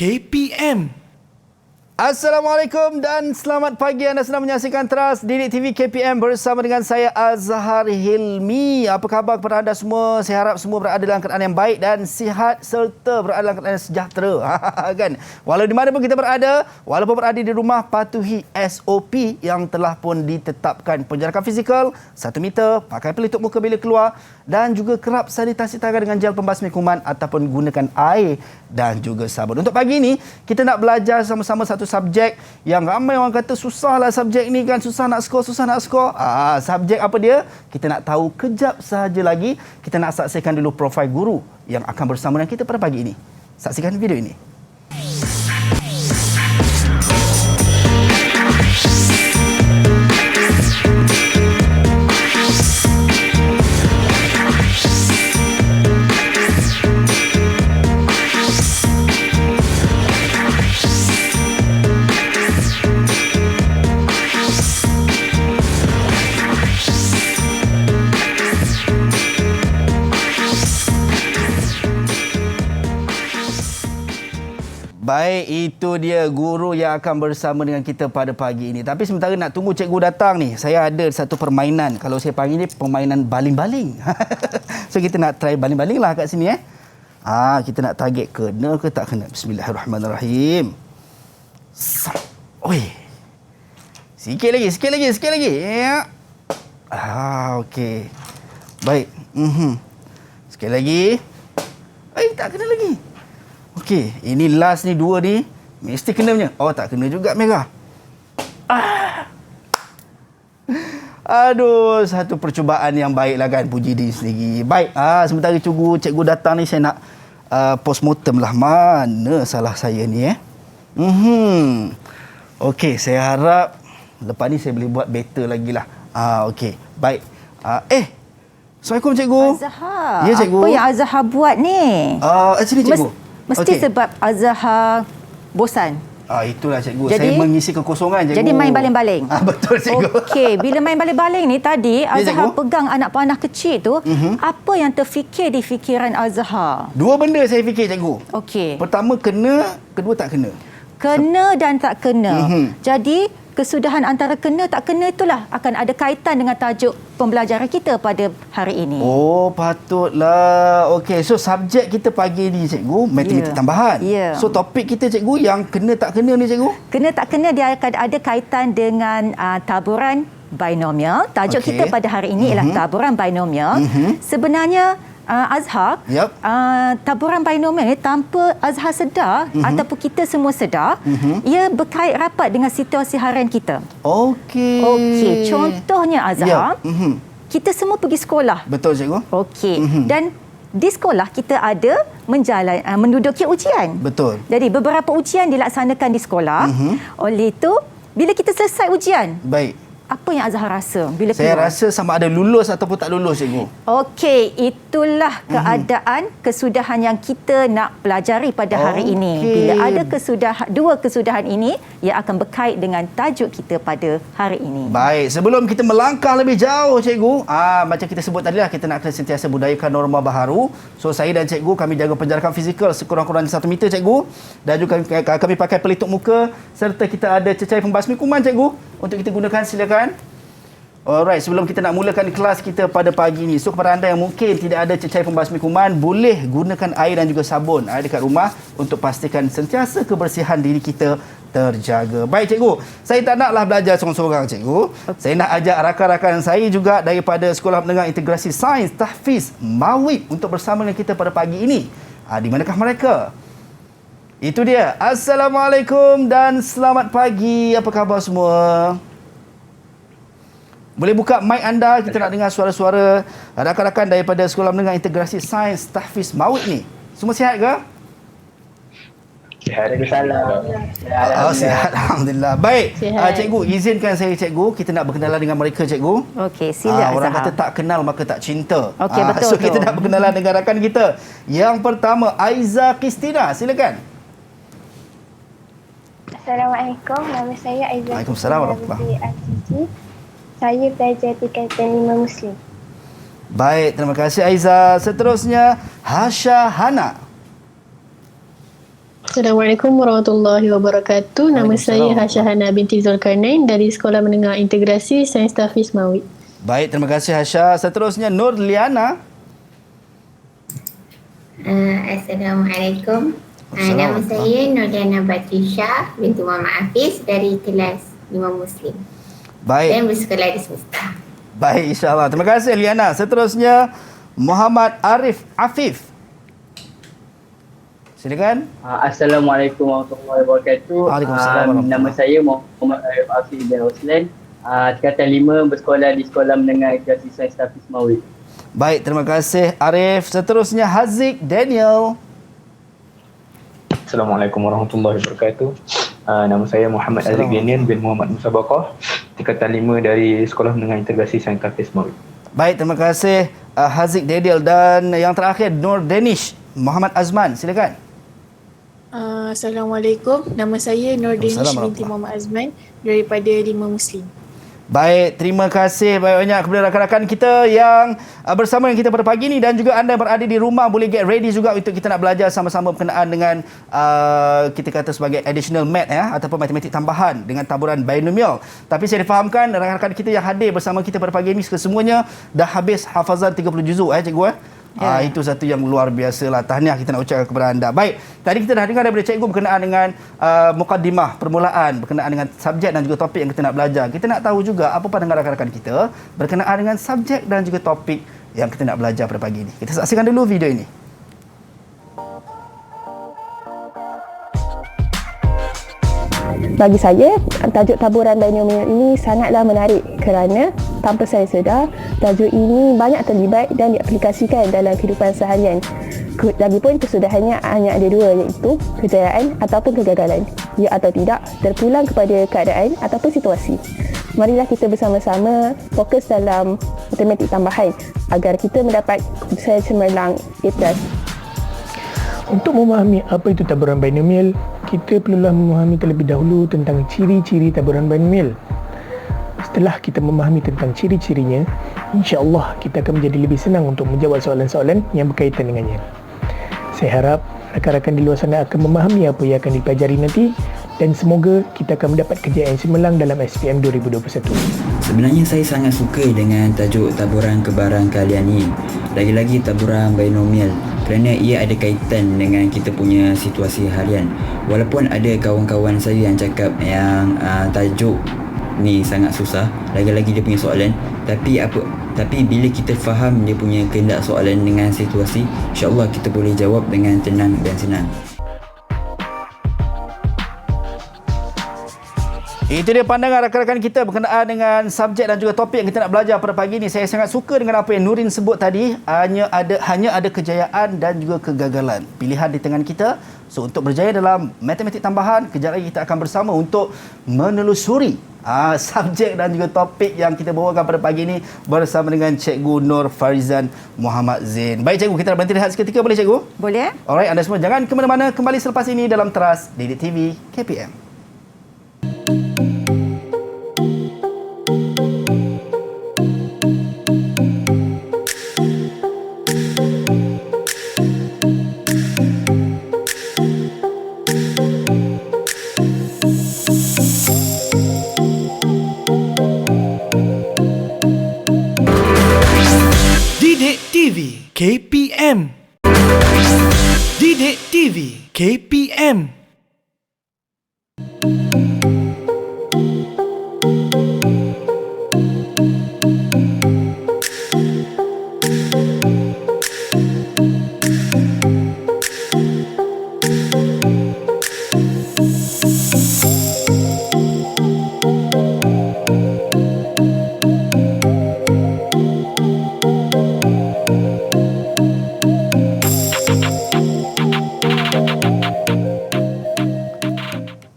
KPM. Assalamualaikum dan selamat pagi. Anda sedang menyaksikan Teras Didik TV KPM bersama dengan saya Azhar Hilmi. Apa khabar kepada anda semua? Saya harap semua berada dalam keadaan yang baik dan sihat serta berada dalam keadaan yang sejahtera. Kan? Walau di mana pun kita berada, walaupun berada di rumah, patuhi SOP yang telah pun ditetapkan. Penjarakan fizikal 1 meter, pakai pelitup muka bila keluar dan juga kerap sanitasi tangan dengan gel pembasmi kuman ataupun gunakan air dan juga sabun. Untuk pagi ini, kita nak belajar sama-sama satu subjek yang ramai orang kata susahlah subjek ni kan, susah nak skor. Subjek apa dia? Kita nak tahu kejap sahaja lagi. Kita nak saksikan dulu profil guru yang akan bersama dengan kita pada pagi ini. Saksikan video ini. Baik, itu dia guru yang akan bersama dengan kita pada pagi ini. Tapi sementara nak tunggu cikgu datang ni, saya ada satu permainan. Kalau saya panggil ni permainan baling-baling. So kita nak try baling-baling lah kat sini kita nak target kena ke tak kena. Bismillahirrahmanirrahim. Oi. Sikit lagi. Ya. Okey. Baik. Sikit lagi. Tak kena lagi. Okey, ini last ni, dua ni mesti kena punya. Oh, tak kena juga merah. Aduh, satu percubaan yang baiklah kan, puji diri sendiri. Baik, sementara cikgu datang ni saya nak postmortem lah. Mana salah saya ni Okey, saya harap lepas ni saya boleh buat better lagi lah. Okey, baik. Assalamualaikum cikgu. Azhar, ya, cikgu. Apa yang Azhar buat ni? Actually cikgu, Mesti sebab Azhar bosan. Itulah cikgu. Saya mengisi kekosongan cikgu. Jadi main baling-baling. Betul cikgu. Okey, bila main baling-baling ni tadi Azhar pegang anak panah kecil tu, apa yang terfikir di fikiran Azhar? Dua benda saya fikir cikgu. Okey. Pertama kena, kedua tak kena. Kena dan tak kena. Jadi kesudahan antara kena tak kena itulah akan ada kaitan dengan tajuk pembelajaran kita pada hari ini. Oh, patutlah. Okey, so subjek kita pagi ni cikgu, matematik tambahan. So topik kita cikgu yang kena tak kena ni cikgu? Kena tak kena dia akan ada kaitan dengan taburan binomial. Tajuk kita pada hari ini ialah taburan binomial. Sebenarnya Azhar, taburan binomial ni tanpa Azhar sedar ataupun kita semua sedar, ia berkait rapat dengan situasi harian kita. Okey. Contohnya Azhar, kita semua pergi sekolah. Betul cikgu. Okey. Dan di sekolah kita ada menduduki ujian. Betul. Jadi beberapa ujian dilaksanakan di sekolah. Oleh itu, bila kita selesai ujian, baik, apa yang Azhar rasa bila saya keluar? Rasa sama ada lulus ataupun tak lulus cikgu. Okey, itulah keadaan kesudahan yang kita nak pelajari pada hari ini. Bila ada dua kesudahan ini, ia akan berkait dengan tajuk kita pada hari ini. Baik, sebelum kita melangkah lebih jauh cikgu, macam kita sebut tadi lah, kita nak sentiasa budayakan norma baharu. So saya dan cikgu kami jaga penjarakan fizikal sekurang-kurangnya 1 meter cikgu, dan juga kami pakai pelitup muka serta kita ada cecair pembasmi kuman cikgu untuk kita gunakan. Silakan. Alright, sebelum kita nak mulakan kelas kita pada pagi ni, so kepada anda yang mungkin tidak ada cecair pembasmi kuman, boleh gunakan air dan juga sabun dekat rumah untuk pastikan sentiasa kebersihan diri kita terjaga. Baik cikgu, saya tak naklah belajar seorang-seorang cikgu. Saya nak ajak rakan-rakan saya juga daripada Sekolah Menengah Integrasi Sains Tahfiz Mawib untuk bersama dengan kita pada pagi ini. Di manakah mereka? Itu dia. Assalamualaikum dan selamat pagi. Apa khabar semua? Boleh buka mic anda, kita nak dengar suara-suara rakan-rakan daripada Sekolah Menengah Integrasi Sains Tahfiz Mawib ni. Semua sihat ke? Sihat, salam. Sihat, alhamdulillah. Baik, cikgu, izinkan saya cikgu, kita nak berkenalan dengan mereka cikgu. Okey, sila. Orang kata tak kenal maka tak cinta. Okey, betul. So kita nak berkenalan dengan rakan kita. Yang pertama, Aiza Kristina, silakan. Assalamualaikum, nama saya Aiza. Waalaikumsalam warahmatullahi wabarakatuh. Saya pelajar Tingkatan 5 Muslim. Baik, terima kasih Aiza. Seterusnya, Hasha Hana. Assalamualaikum warahmatullahi wabarakatuh. Nama saya Hasyahana binti Zulkarnain dari Sekolah Menengah Integrasi Sains Tahfiz Mawib. Baik, terima kasih Hasya. Seterusnya Nur Liana. Assalamualaikum. Nama saya Nurliana Batrisha binti Muhammad Hafiz dari kelas 5 Muslim. Baik. Dan bersekolah di semesta. Baik, insyaAllah. Terima kasih Liana. Seterusnya Muhammad Arif Afif. Silakan. Assalamualaikum warahmatullahi wabarakatuh. Waalaikumsalam. Nama saya Muhammad Arif Afif bin Roslan. Tingkatan 5 bersekolah di Sekolah Menengah Integrasi Sains Tahfiz Mawib. Baik, terima kasih Arif. Seterusnya Haziq Daniel. Assalamualaikum warahmatullahi wabarakatuh. Nama saya Muhammad Haziq Daniel bin Muhammad Musabaqah. Tingkatan 5 dari Sekolah Menengah Integrasi Sains Tahfiz Mawib. Baik, terima kasih Haziq Daniel. Dan yang terakhir Nur Danish Muhammad Azman. Silakan. Assalamualaikum. Nama saya Nur Danish binti Muhammad Azman daripada 5 Muslim. Baik, terima kasih banyak-banyak kepada rakan-rakan kita yang bersama dengan kita pada pagi ini, dan juga anda yang berada di rumah boleh get ready juga untuk kita nak belajar sama-sama berkenaan dengan kita kata sebagai additional math ataupun matematik tambahan dengan taburan binomial. Tapi saya difahamkan rakan-rakan kita yang hadir bersama kita pada pagi ini kesemuanya dah habis hafazan 30 juzuk cikgu. Itu satu yang luar biasa lah. Tahniah kita nak ucapkan kepada anda. Baik, tadi kita dah dengar daripada cikgu berkenaan dengan mukaddimah, permulaan berkenaan dengan subjek dan juga topik yang kita nak belajar. Kita nak tahu juga apa pandangan rakan-rakan kita berkenaan dengan subjek dan juga topik yang kita nak belajar pada pagi ini. Kita saksikan dulu video ini. Bagi saya, tajuk taburan binomial ini sangatlah menarik kerana tanpa saya sedar, tajuk ini banyak terlibat dan diaplikasikan dalam kehidupan seharian. Lagipun kesudahannya hanya ada dua, iaitu kejayaan ataupun kegagalan. Ya atau tidak, terpulang kepada keadaan ataupun situasi. Marilah kita bersama-sama fokus dalam matematik tambahan agar kita mendapat saya cemerlang A+. Untuk memahami apa itu taburan binomial, kita perlulah memahami terlebih dahulu tentang ciri-ciri taburan binomial. Setelah kita memahami tentang ciri-cirinya, insya-Allah kita akan menjadi lebih senang untuk menjawab soalan-soalan yang berkaitan dengannya. Saya harap rakan-rakan di luar sana akan memahami apa yang akan dipelajari nanti, dan semoga kita akan mendapat kejayaan cemerlang dalam SPM 2021. Sebenarnya saya sangat suka dengan tajuk taburan kebaran kalian ni. Lagi-lagi taburan binomial, kerana ia ada kaitan dengan kita punya situasi harian. Walaupun ada kawan-kawan saya yang cakap yang tajuk ni sangat susah, lagi-lagi dia punya soalan, tapi bila kita faham dia punya kehendak soalan dengan situasi, insya-Allah kita boleh jawab dengan tenang dan senang. Itu dia pandangan rakan-rakan kita berkenaan dengan subjek dan juga topik yang kita nak belajar pada pagi ini. Saya sangat suka dengan apa yang Nurin sebut tadi. Hanya ada kejayaan dan juga kegagalan. Pilihan di tangan kita. So, untuk berjaya dalam matematik tambahan, kejap lagi kita akan bersama untuk menelusuri subjek dan juga topik yang kita bawakan pada pagi ini bersama dengan Cikgu Nur Farizan Muhammad Zain. Baik cikgu, kita nak berhenti rehat seketika, boleh cikgu? Boleh. Alright, anda semua jangan ke mana-mana. Kembali selepas ini dalam Teras Didik TV KPM. KPM. Didik TV KPM.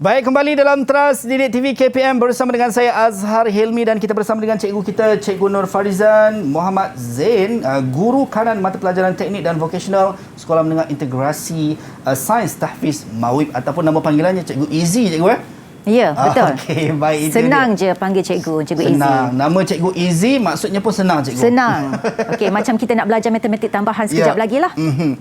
Baik, kembali dalam Teras Didik TV KPM bersama dengan saya Azhar Hilmi, dan kita bersama dengan cikgu kita, Cikgu Nur Farizan Muhammad Zain, guru kanan mata pelajaran teknik dan vocational Sekolah Menengah Integrasi Sains Tahfiz Mawib, ataupun nama panggilannya Cikgu Easy, cikgu. Ya, betul. Okey, baik. Itu Senang dia. je panggil cikgu Easy. Senang. Nama cikgu Easy maksudnya pun senang cikgu. Senang. Okey, macam kita nak belajar matematik tambahan sekejap lagi lah.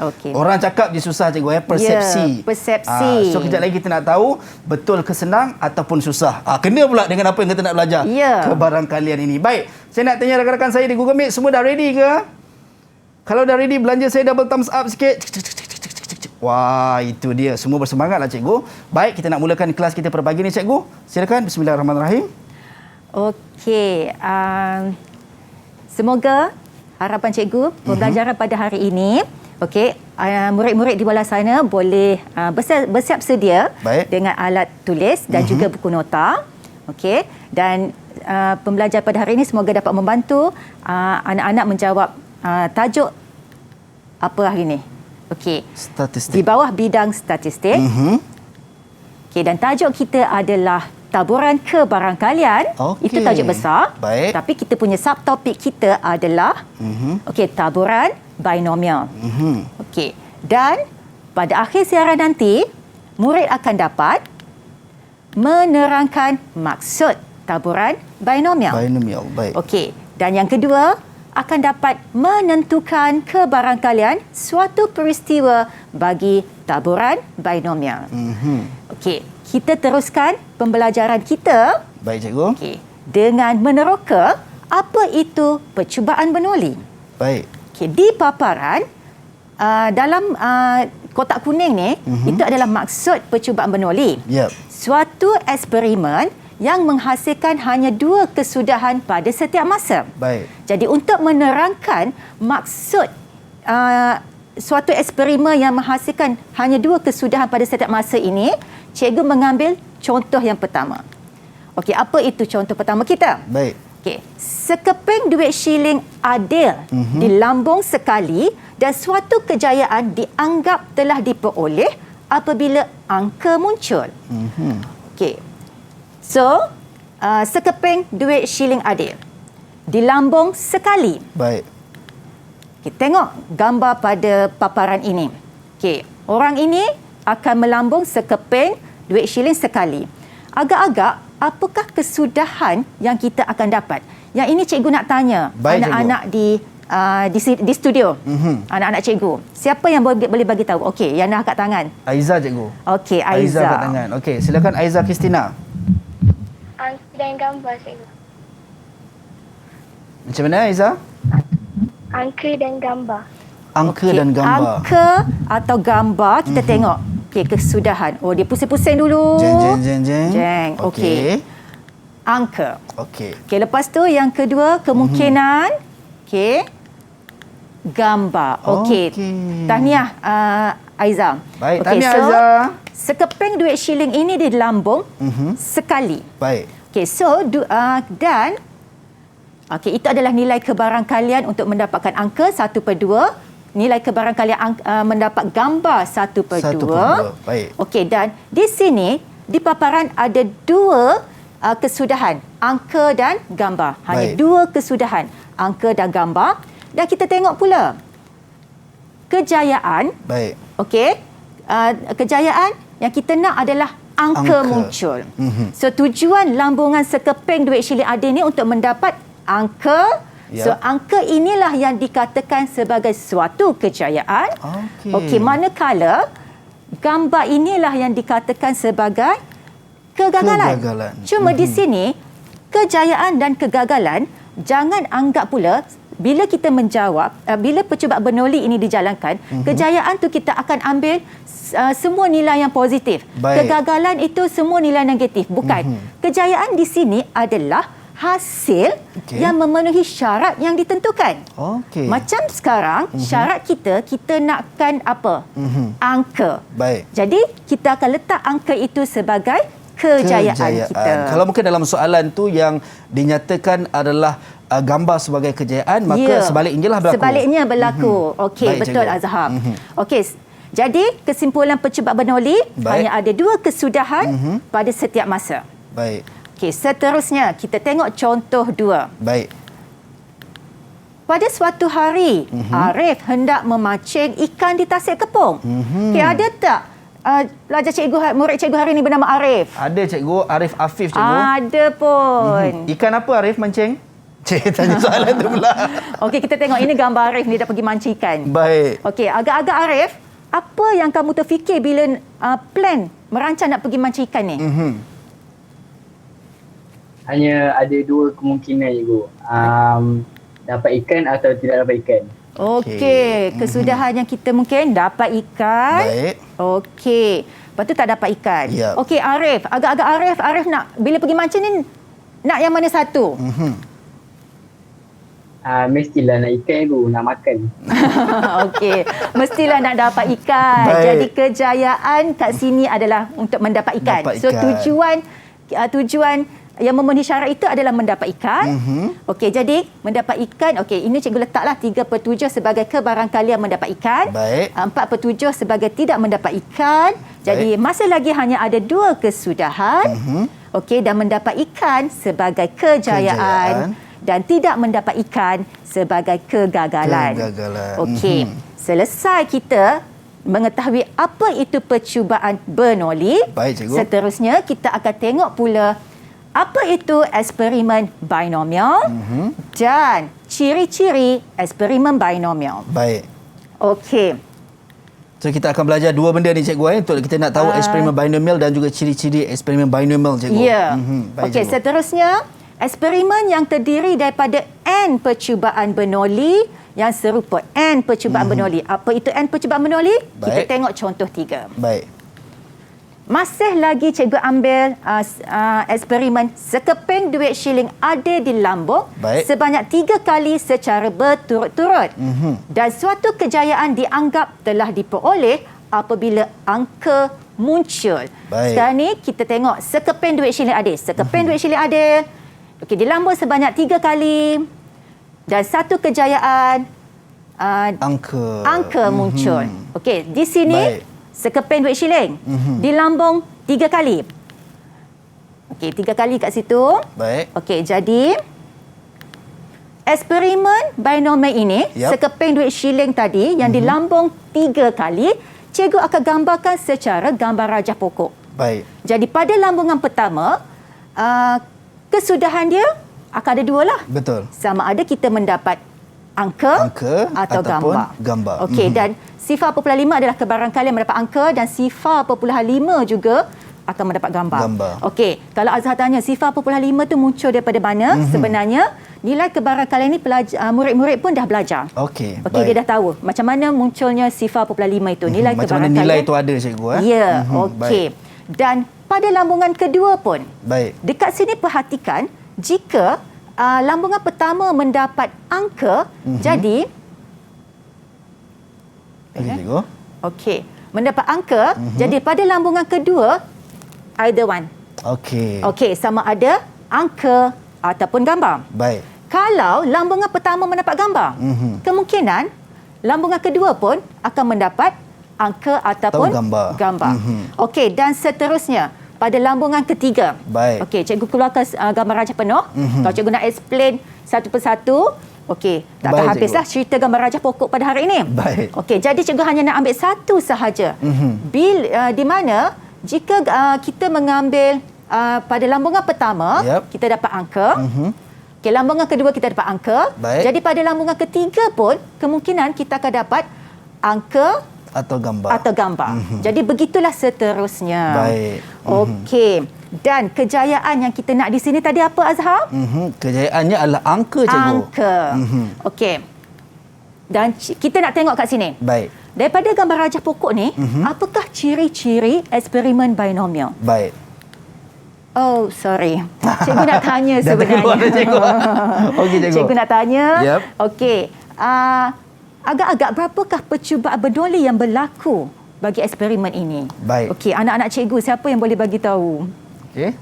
Okey. Orang cakap dia susah cikgu, persepsi. Persepsi. So kejap lagi kita nak tahu betul ke senang ataupun susah. Kena pula dengan apa yang kita nak belajar. Kebarangkalian ini. Baik, saya nak tanya rakan-rakan saya di Google Meet, semua dah ready ke? Kalau dah ready, belanja saya double thumbs up sikit. Wah, itu dia. Semua bersemangatlah cikgu. Baik, kita nak mulakan kelas kita pada pagi ni cikgu. Silakan. Bismillahirrahmanirrahim. Okey. Semoga harapan cikgu pembelajaran pada hari ini, okey, murid-murid di bawah sana boleh bersiap sedia dengan alat tulis dan juga buku nota. Okey. Dan pembelajaran pada hari ini semoga dapat membantu anak-anak menjawab tajuk apa hari ini. Okey. Statistik. Di bawah bidang statistik. Okey, dan tajuk kita adalah taburan kebarangkalian. Itu tajuk besar. Baik. Tapi kita punya subtopik kita adalah okey, taburan binomial. Okey. Dan pada akhir siaran nanti, murid akan dapat menerangkan maksud taburan binomial. Binomial, baik. Okey. Dan yang kedua, akan dapat menentukan kebarangkalian suatu peristiwa bagi taburan binomial. Okey, kita teruskan pembelajaran kita. Baik cikgu. Okey, dengan meneroka apa itu percubaan bernoulli. Baik. Okey, di paparan dalam kotak kuning ni, itu adalah maksud percubaan bernoulli. Suatu eksperimen yang menghasilkan hanya 2 kesudahan pada setiap masa. Baik. Jadi untuk menerangkan maksud suatu eksperimen yang menghasilkan hanya 2 kesudahan pada setiap masa ini, cikgu mengambil contoh yang pertama. Okey, apa itu contoh pertama kita? Baik. Okey, sekeping duit shilling adil dilambung sekali dan suatu kejayaan dianggap telah diperoleh apabila angka muncul. Okey. So, sekeping duit shilling adil dilambung sekali. Baik. Okay, tengok gambar pada paparan ini. Okay, orang ini akan melambung sekeping duit shilling sekali. Agak-agak, apakah kesudahan yang kita akan dapat? Yang ini cikgu nak tanya anak-anak di studio. Anak-anak cikgu. Siapa yang boleh bagi tahu? Okey, yang dah angkat tangan. Aiza cikgu. Okey, Aiza. Aiza angkat tangan. Okey, silakan Aiza Kristina. Angka dan gambar cikgu. Macam mana Aiza? Angka dan gambar. Angka dan gambar. Angka atau gambar kita tengok. Okey, kesudahan. Oh, dia pusing-pusing dulu. Jeng. Okey. Angka. Okey. Okey, lepas tu yang kedua kemungkinan okey, gambar. Okey. Tahniah Aiza. Baik, tahniah Aiza. Sekeping duit shilling ini dilambung sekali. Baik. Okey, so dan okey, itu adalah nilai kebarangkalian untuk mendapatkan angka 1/2. Nilai kebarangkalian mendapat gambar 1/2. Baik. Okey, dan di sini di paparan ada 2 kesudahan, angka dan gambar. Hanya 2 kesudahan, angka dan gambar. Dan kita tengok pula kejayaan. Baik. Okey. Kejayaan yang kita nak adalah angka muncul. So tujuan lambungan sekeping duit shilling adil ni untuk mendapat angka. So angka inilah yang dikatakan sebagai suatu kejayaan. Okey, manakala gambar inilah yang dikatakan sebagai kegagalan. Cuma di sini kejayaan dan kegagalan jangan anggap pula bila kita menjawab, bila percubaan bernoulli ini dijalankan, kejayaan tu kita akan ambil semua nilai yang positif. Kegagalan itu semua nilai negatif. Bukan. Kejayaan di sini adalah hasil yang memenuhi syarat yang ditentukan. Macam sekarang, syarat kita nakkan apa? Angka. Baik. Jadi, kita akan letak angka itu sebagai kejayaan kita. Kalau mungkin dalam soalan tu yang dinyatakan adalah gambar sebagai kejayaan, maka sebaliknya lah berlaku. Sebaliknya berlaku. Okey, betul Azhar. Okey, jadi kesimpulan percubaan bernoulli hanya ada 2 kesudahan pada setiap masa. Baik. Okey, seterusnya kita tengok contoh 2. Baik. Pada suatu hari, Arif hendak memancing ikan di tasik kepung. Okey, ada tak pelajar murid cikgu hari ini bernama Arif? Ada cikgu, Arif Afif cikgu. Ada pun. Ikan apa Arif mancing? Cik, tanya soalan tu pula. Okey, kita tengok ini gambar Arif ni dah pergi mancing ikan. Baik. Okey, agak-agak Arif, apa yang kamu terfikir bila plan merancang nak pergi mancing ikan ni? Hanya ada dua kemungkinan cikgu. Dapat ikan atau tidak dapat ikan. Okey, kesudahan yang kita mungkin dapat ikan. Baik. Okey, lepas tu tak dapat ikan. Yep. Okey, agak-agak Arif nak bila pergi mancing ni nak yang mana satu? Mestilah nak ikan cikgu, nak makan. Okey, mestilah nak dapat ikan. Baik. Jadi kejayaan kat sini adalah untuk mendapat ikan. Dapat So ikan. tujuan yang memenuhi syarat itu adalah mendapat ikan. Okey, jadi mendapat ikan. Okey, ini cikgu letaklah 3/7 sebagai kebarangkalian mendapat ikan. Baik. 4/7 sebagai tidak mendapat ikan. Jadi masih lagi hanya ada 2 kesudahan. Okey, dan mendapat ikan sebagai kejayaan. Dan tidak mendapat ikan sebagai kegagalan. Okey, selesai kita mengetahui apa itu percubaan Bernoulli. Baik, cikgu. Seterusnya kita akan tengok pula apa itu eksperimen binomial dan ciri-ciri eksperimen binomial. Baik. Okey. So kita akan belajar dua benda ni cikgu untuk kita nak tahu eksperimen binomial dan juga ciri-ciri eksperimen binomial cikgu. Ya. Baik, Okey, cikgu. seterusnya eksperimen yang terdiri daripada N percubaan Bernoulli yang serupa N percubaan Bernoulli. Apa itu N percubaan Bernoulli? Kita Baik. tengok contoh 3. Baik. Masih lagi cikgu ambil eksperimen sekeping duit shilling ada di lambung Baik. sebanyak 3 kali secara berturut-turut. Dan suatu kejayaan dianggap telah diperoleh apabila angka muncul. Baik. Sekarang ni kita tengok sekeping duit shilling ada. Sekeping duit shilling ada. Okey, di lambung sebanyak 3 kali dan satu kejayaan angka muncul. Okey, di sini Baik. sekeping duit shilling. Di lambung 3 kali. Okey, 3 kali kat situ. Baik. Okey, jadi eksperimen binomial ini, sekeping duit shilling tadi yang di lambung 3 kali, cikgu akan gambarkan secara gambar rajah pokok. Baik. Jadi pada lambungan pertama, kesudahan dia akan ada 2 lah. Betul. Sama ada kita mendapat angka atau ataupun gambar. gambar. Okey, dan 0.5 adalah kebarangkalian mendapat angka dan 0.5 juga akan mendapat gambar. Okey, kalau Azhar tanya 0.5 tu muncul daripada mana? Sebenarnya nilai kebarangkalian ni murid-murid pun dah belajar. Okey, dia dah tahu macam mana munculnya 0.5 itu. Nilai macam mana kebarangkalian. nilai itu ada cikgu Ya, okey. Dan pada lambungan kedua pun, baik. dekat sini perhatikan jika lambungan pertama mendapat angka, jadi cikgu. okey, mendapat angka, jadi pada lambungan kedua either one. Okey. Okey, sama ada angka ataupun gambar. Baik. Kalau lambungan pertama mendapat gambar, kemungkinan lambungan kedua pun akan mendapat angka ataupun gambar. Okey, dan seterusnya pada lambungan ketiga. Baik. Okey, cikgu keluarkan gambar rajah penuh. Kalau cikgu nak explain satu persatu, okey, tak akan habislah cerita gambar rajah pokok pada hari ini. Baik. Okey, jadi cikgu hanya nak ambil satu sahaja. Di mana jika kita mengambil pada lambungan pertama, kita dapat angka. Okey, lambungan kedua kita dapat angka. Baik. Jadi pada lambungan ketiga pun kemungkinan kita akan dapat angka atau gambar. Jadi begitulah seterusnya. Baik. Okey. Dan kejayaan yang kita nak di sini tadi apa, Azhar? Kejayaannya adalah angka cikgu. Angka. Okey. Dan kita nak tengok kat sini. Baik. Daripada gambar rajah pokok ni, apakah ciri-ciri eksperimen binomial? Baik. Oh, sorry. Cikgu nak tanya sebenarnya. Cikgu. Okey, cikgu. Cikgu nak tanya. Yep. Okey. Agak-agak berapakah percubaan Bernoulli yang berlaku bagi eksperimen ini? Baik. Okey, anak-anak cikgu, siapa yang boleh bagi tahu? Okey.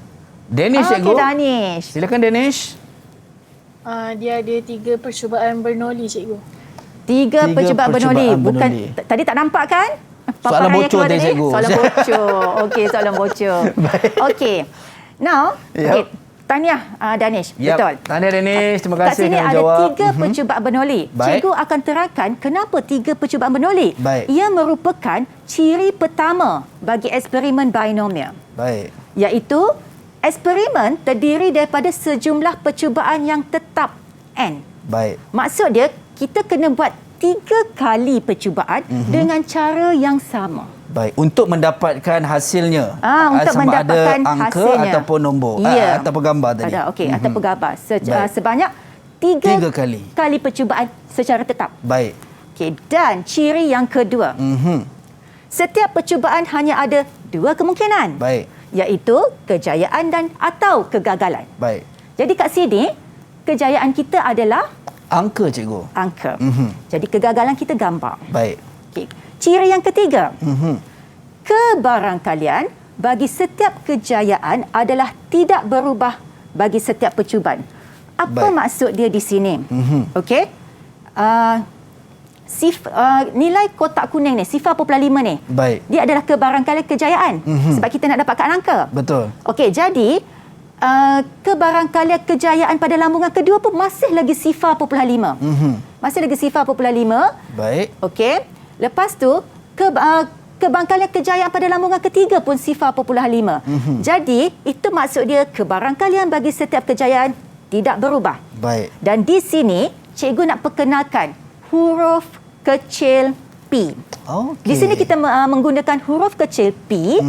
Danish cikgu. Okey, Danish. Silakan Danish. Dia ada 3 percubaan Bernoulli, cikgu. 3 percubaan Bernoulli. Bukan tadi tak nampak kan? Soalan bocor tadi cikgu. Soalan bocor. Okey, soalan bocor. Okey. Now, okay, Tahniah Danish. Yep. Betul. Tahniah Danish. Terima Kat kasih sini kerana ada jawab. 3 percubaan bernolit. Baik. Cikgu akan terangkan kenapa 3 percubaan bernolit. Baik. Ia merupakan ciri pertama bagi eksperimen binomial. Baik. Iaitu eksperimen terdiri daripada sejumlah percubaan yang tetap N. Baik. Maksud dia, kita kena buat 3 kali percubaan dengan cara yang sama. Baik, untuk mendapatkan hasilnya. Untuk sama mendapatkan ada angka hasilnya. ataupun nombor. Ya. Ataupun gambar tadi. Ada, okey. Ataupun gambar. Baik. Sebanyak 3 kali percubaan secara tetap. Baik. Okey, dan ciri yang kedua. Setiap percubaan hanya ada 2 kemungkinan. Baik. Iaitu kejayaan dan atau kegagalan. Baik. Jadi kat sini, kejayaan kita adalah Angka, cikgu. angka. Jadi kegagalan kita gambar. Baik. Okey. Ciri yang ketiga. Kebarangkalian bagi setiap kejayaan adalah tidak berubah bagi setiap percubaan. Apa Baik. maksud dia di sini? Okey. Nilai kotak kuning ni, 0.5 ni. Baik. Dia adalah kebarangkalian kejayaan. Sebab kita nak dapatkan angka. Betul. Okey, jadi kebarangkalian kejayaan pada lambungan kedua pun masih lagi 0.5. Masih lagi 0.5. Baik. Okey. Lepas tu kebarangkalian kejayaan pada lambungan ketiga pun 0.5. Jadi itu maksud dia kebarangkalian bagi setiap kejayaan tidak berubah. Baik. Dan di sini cikgu nak perkenalkan huruf kecil P. Okay. Di sini kita menggunakan huruf kecil P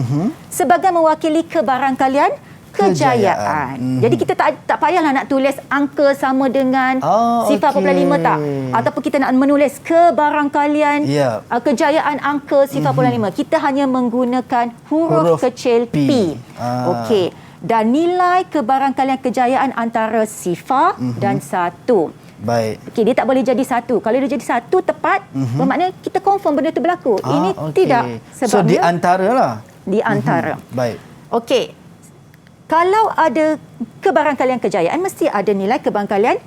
sebagai mewakili kebarangkalian kejayaan. Jadi kita tak payahlah nak tulis angka sama dengan 0.5 tak. Ataupun kita nak menulis kebarangkalian kejayaan angka 0.5. Kita hanya menggunakan huruf kecil P. Okey. Dan nilai kebarangkalian kejayaan antara 0 dan 1. Baik. Okey, dia tak boleh jadi 1. Kalau dia jadi 1 tepat, bermakna kita confirm benda itu berlaku. Ini tidak. So di antara lah. Di antara. Baik. Okey. Kalau ada kebarangkalian kejayaan, mesti ada nilai kebarangkalian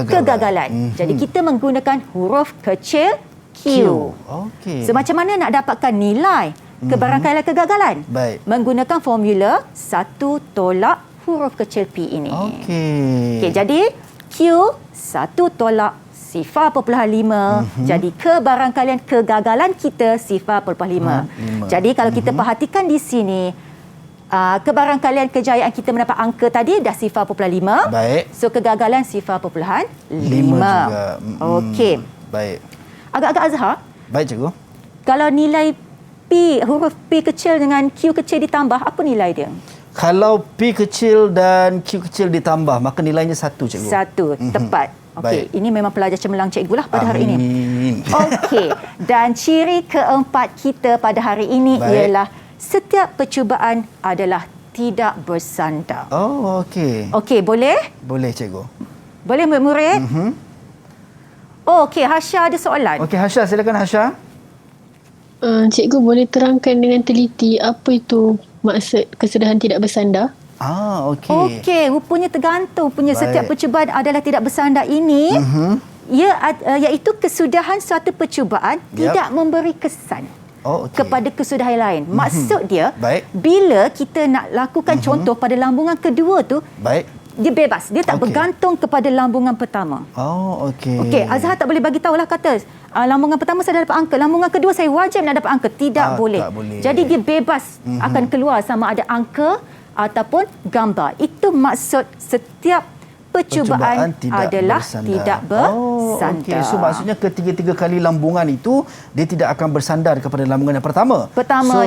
kegagalan. Jadi kita menggunakan huruf kecil Q. Okey. So macam mana nak dapatkan nilai kebarangkalian kegagalan? Baik. Menggunakan formula 1 tolak huruf kecil P ini. Okey. Okey, jadi Q 1 tolak 0.5. Jadi kebarangkalian kegagalan kita 0.5. Jadi kalau kita perhatikan di sini, kebarangkalian kejayaan kita mendapat angka tadi dah 0.5. Baik. So kegagalan 0.5 juga. Okey. Baik. Agak-agak Azhar. Baik, cikgu. Kalau nilai P, huruf P kecil dengan Q kecil ditambah, apa nilai dia? Kalau P kecil dan Q kecil ditambah, maka nilainya 1, cikgu. 1, tepat. Okey, ini memang pelajar cemerlang cikgu lah pada hari ini. Amin. Okey, dan ciri keempat kita pada hari ini ialah setiap percubaan adalah tidak bersandar. Oh, okey. Okey, boleh? Boleh, cikgu. Boleh, murid-murid? Oh, okey, Hasha ada soalan. Okey, Hasha, silakan Hasha. Cikgu boleh terangkan dengan teliti apa itu maksud kesudahan tidak bersandar? Okey. Okey, rupanya tergantung punya setiap percubaan adalah tidak bersandar ini. Iaitu kesudahan suatu percubaan tidak memberi kesan kepada kesudahan lain. Maksud dia, bila kita nak lakukan contoh pada lambungan kedua tu, dia bebas. Dia tak bergantung kepada lambungan pertama. Okey, Azhar tak boleh bagi tahulah kata lambungan pertama saya dah dapat angka, lambungan kedua saya wajib nak dapat angka. Tak boleh. Jadi dia bebas akan keluar sama ada angka ataupun gambar. Itu maksud setiap percubaan adalah tidak bersandar. Okey, so maksudnya ketiga-tiga kali lambungan itu dia tidak akan bersandar kepada lambungan yang pertama.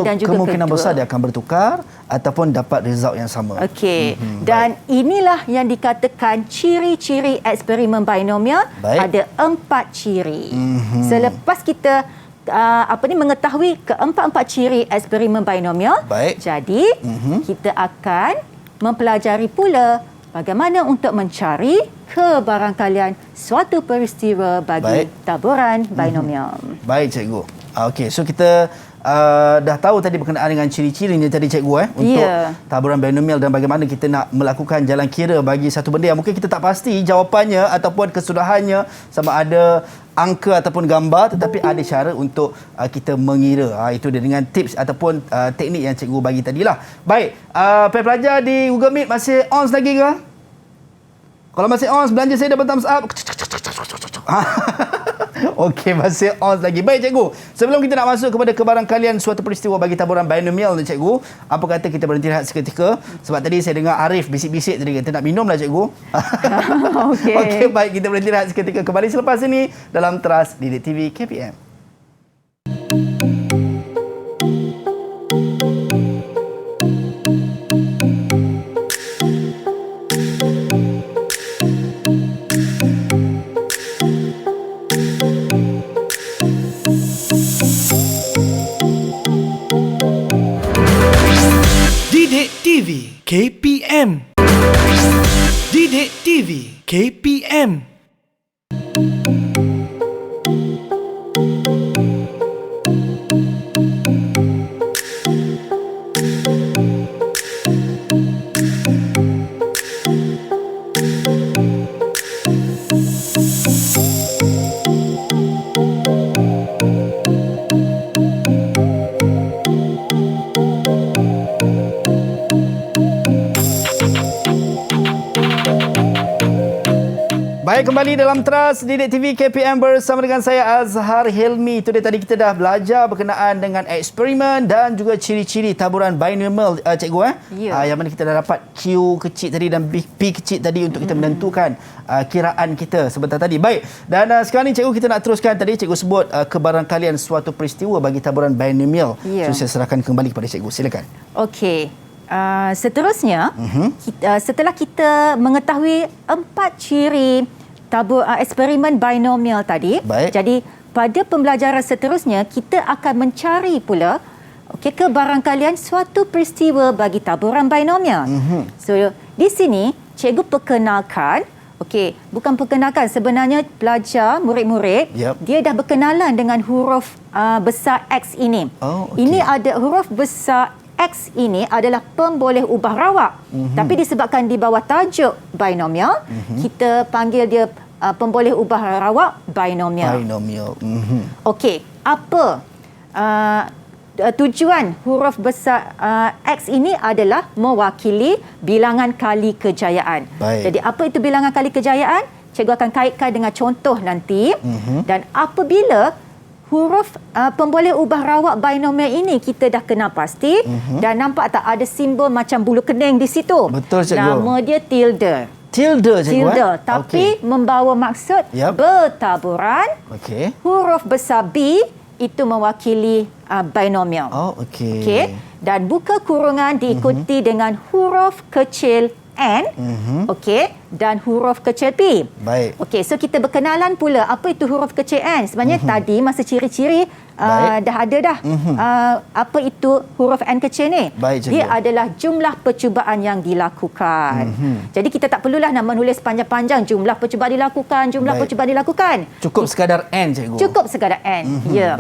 Dan juga kemungkinan kedua. besar dia akan bertukar ataupun dapat result yang sama. Okey. Dan inilah yang dikatakan ciri-ciri eksperimen binomial. Ada 4 ciri. Selepas kita mengetahui keempat-empat ciri eksperimen binomial, jadi kita akan mempelajari pula bagaimana untuk mencari kebarangkalian suatu peristiwa bagi taburan binomial. Baik, cikgu. Okey, so kita dah tahu tadi berkenaan dengan ciri-cirinya tadi, cikgu, untuk taburan binomial dan bagaimana kita nak melakukan jalan kira bagi satu benda yang mungkin kita tak pasti jawapannya ataupun kesudahannya sama ada angka ataupun gambar, tetapi ada cara untuk kita mengira. Itu dia dengan tips ataupun teknik yang cikgu bagi tadilah. Baik, pelajar di Google Meet masih on lagi ke? Kalau masih on, belanja saya dapat thumbs up. Okey, masih on lagi. Baik cikgu, sebelum kita nak masuk kepada kebarangkalian suatu peristiwa bagi taburan binomial ni cikgu, apa kata kita berhenti rehat seketika? Sebab tadi saya dengar Arif bisik-bisik tadi kata nak minum lah cikgu. Okey, baik, kita berhenti rehat seketika. Kembali selepas ini dalam Teras Didik TV KPM. Didik TV KPM. Didik TV KPM. Baik, kembali dalam Teras Didik TV KPM bersama dengan saya Azhar Hilmi. Itu dia, tadi kita dah belajar berkenaan dengan eksperimen dan juga ciri-ciri taburan binomial cikgu yang mana kita dah dapat Q kecil tadi dan P kecil tadi untuk kita menentukan kiraan kita sebentar tadi. Baik, dan sekarang ni cikgu kita nak teruskan. Tadi cikgu sebut kebarangkalian suatu peristiwa bagi taburan binomial. So saya serahkan kembali kepada cikgu. Silakan. Okey. Seterusnya, setelah kita mengetahui 4 ciri eksperimen binomial tadi, jadi pada pembelajaran seterusnya kita akan mencari pula kebarangkalian suatu peristiwa bagi taburan binomial. So di sini cikgu perkenalkan, bukan perkenalkan, sebenarnya pelajar murid-murid dia dah berkenalan dengan huruf besar X ini. Ini ada huruf besar X ini adalah pemboleh ubah rawak. Tapi disebabkan di bawah tajuk binomial, kita panggil dia pemboleh ubah rawak binomial. Okey, apa tujuan huruf besar X ini adalah mewakili bilangan kali kejayaan. Jadi apa itu bilangan kali kejayaan? Cikgu akan kaitkan dengan contoh nanti. Dan apabila huruf pemboleh ubah rawak binomial ini kita dah kenal pasti, dan nampak tak ada simbol macam bulu kening di situ? Betul, cikgu. Nama dia tilde. Tilde, cikgu. Tilde, tapi membawa maksud bertaburan. Huruf besar B itu mewakili binomial. Okey. Dan buka kurungan diikuti dengan huruf kecil N, dan huruf kecil P. Okey, so kita berkenalan pula apa itu huruf kecil N. Sebenarnya tadi masa ciri-ciri dah ada dah. Apa itu huruf N kecil ni? Dia adalah jumlah percubaan yang dilakukan. Jadi kita tak perlulah nak menulis panjang-panjang jumlah percubaan dilakukan, percubaan dilakukan. Cukup sekadar N, cikgu. Cukup sekadar N. Ya.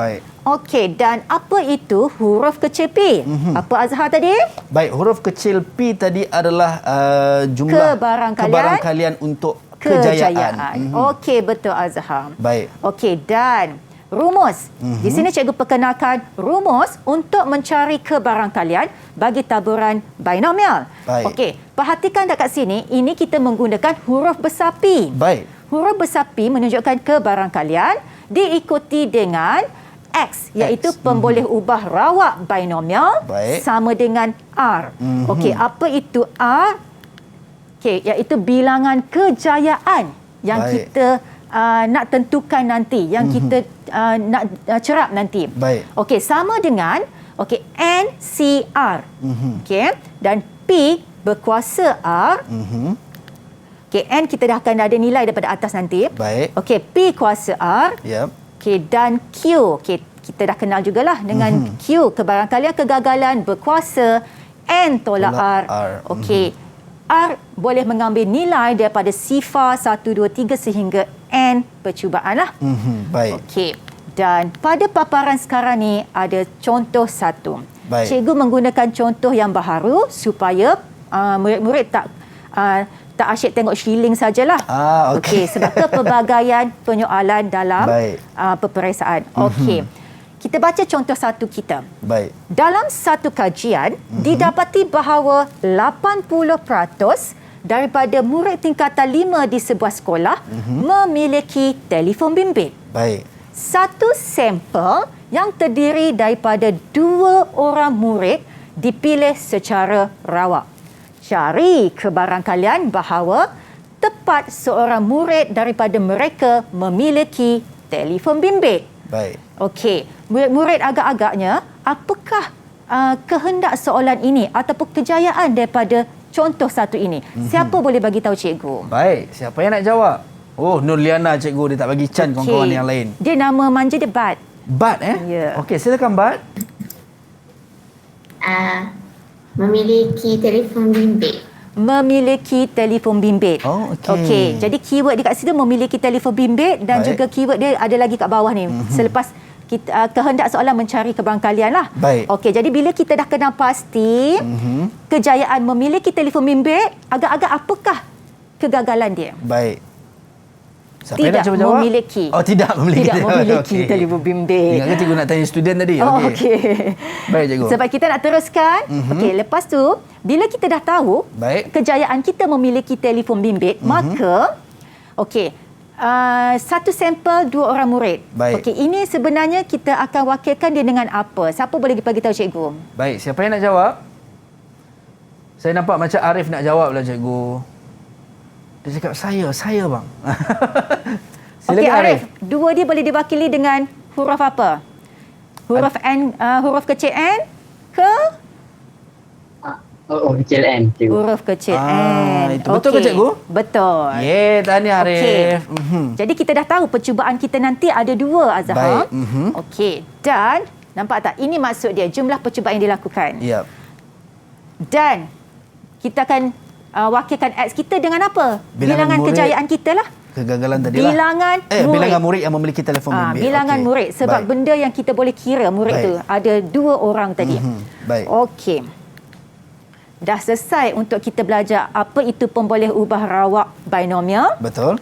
Okey, dan apa itu huruf kecil P? Apa Azhar tadi? Baik, huruf kecil P tadi adalah jumlah kebarangkalian untuk kejayaan. Okey, betul Azhar. Baik. Okey, dan rumus. Di sini cikgu perkenalkan rumus untuk mencari kebarangkalian bagi taburan binomial. Okey, perhatikan dekat sini, ini kita menggunakan huruf besar P. Huruf besar P menunjukkan kebarangkalian diikuti dengan X, iaitu pemboleh ubah rawak binomial sama dengan R. Okey, apa itu R? Okey, iaitu bilangan kejayaan yang kita nak tentukan nanti, yang kita nak cerap nanti. Okey, sama dengan NCR. Okey, dan P berkuasa R. Okey, N kita dah akan ada nilai daripada atas nanti. Okey, P kuasa R. Okey, dan Q. Okey, kita dah kenal jugalah dengan Q, kebarangkalian kegagalan berkuasa N tolak R. Okey, R boleh mengambil nilai daripada sifar 1, 2, 3 sehingga N percubaan lah. Okey, dan pada paparan sekarang ni ada contoh satu. Cikgu menggunakan contoh yang baharu supaya murid-murid tak asyik tengok shilling sajalah. Okey, sebab kepelbagaian penyoalan dalam peperiksaan. Okey. Kita baca contoh satu kita. Dalam satu kajian, didapati bahawa 80% daripada murid tingkatan 5 di sebuah sekolah memiliki telefon bimbit. Baik. Satu sampel yang terdiri daripada 2 orang murid dipilih secara rawak. Cari kebarangkalian bahawa tepat seorang murid daripada mereka memiliki telefon bimbit. Baik. Okey, murid-murid agak-agaknya, apakah kehendak soalan ini ataupun kejayaan daripada contoh satu ini? Siapa boleh bagi tahu cikgu? Baik, siapa yang nak jawab? Oh, Nurliana cikgu, dia tak bagi can kawan-kawan yang lain. Dia nama manja dia Bat. Bat Ya. Okey, silakan Bat. Memiliki telefon bimbit. Memiliki telefon bimbit. Oh, okey. Okey, jadi keyword dia kat situ memiliki telefon bimbit dan Baik. juga keyword dia ada lagi kat bawah ni. Selepas kita kehendak soalan mencari kebarangkalian lah. Baik. Okey, jadi bila kita dah kenal pasti kejayaan memiliki telefon bimbit, agak-agak apakah kegagalan dia? Baik. Siapa yang nak Tidak cuba jawab? memiliki. Oh, tidak memiliki. Tidak memiliki Okey. telefon bimbit. Ingatkan cikgu nak tanya student tadi. Oh, okey. Baik, cikgu. Sebab kita nak teruskan. Okey, lepas tu bila kita dah tahu Baik. kejayaan kita memiliki telefon bimbit, maka okey, satu sampel 2 orang murid. Baik. Okey, ini sebenarnya kita akan wakilkan dia dengan apa? Siapa boleh bagi tahu cikgu? Baik, siapa yang nak jawab? Saya nampak macam Arif nak jawab lah, cikgu. Dia cakap, saya bang. Silakan Okey, Arif. 2 dia boleh diwakili dengan huruf apa? Huruf N, huruf kecil N ke kecil N, cikgu. huruf kecil N. Itu betul ke, cikgu? Betul. Tahniah Arif. Okey. Jadi kita dah tahu percubaan kita nanti ada 2, Azhar. Baik. Okey. Dan nampak tak? Ini maksud dia, jumlah percubaan yang dilakukan. Ya. Dan kita akan wakilkan X kita dengan apa? Bilangan murid. Kejayaan kita lah. Kegagalan tadi lah. Bilangan murid yang memiliki telefon bimbit. Bilangan murid. Sebab Baik. benda yang kita boleh kira murid Baik. tu ada 2 orang tadi. Baik. Okey. Dah selesai untuk kita belajar apa itu pemboleh ubah rawak binomial. Betul.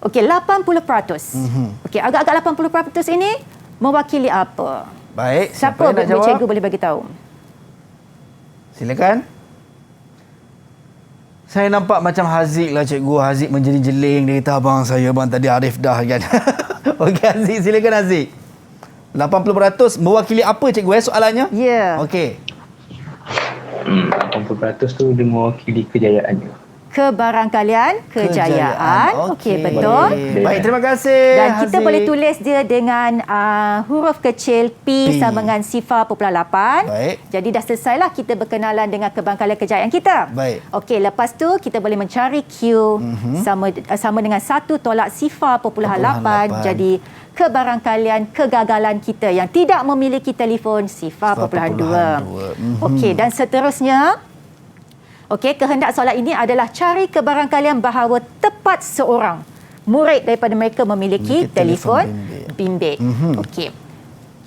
Okey, 80%. Okey, agak-agak 80% ini mewakili apa? Baik. Siapa yang nak jawab? cikgu boleh bagi tahu? Silakan. Saya nampak macam Haziq lah, cikgu. Haziq menjeling-jeling. Dia kata, abang saya, abang tadi Arif dah kan. Okey, Haziq. Silakan Haziq. 80% mewakili apa, cikgu, soalannya? Ya. Okey. 80% tu dia mewakili kejayaannya. Kebarangkalian, kejayaan. Okey, betul. Baik, terima kasih Dan kita Haziq. boleh tulis dia dengan huruf kecil P sama dengan 0.8. Baik. Jadi dah selesailah kita berkenalan dengan kebarangkalian kejayaan kita. Baik. Okey, lepas tu kita boleh mencari Q sama dengan 1 tolak 0.8. Jadi kebarangkalian kegagalan kita yang tidak memiliki telefon 0.2. Okey, dan seterusnya. Okey, kehendak soalan ini adalah cari kebarangkalian bahawa tepat seorang murid daripada mereka memiliki telefon bimbit. Okey.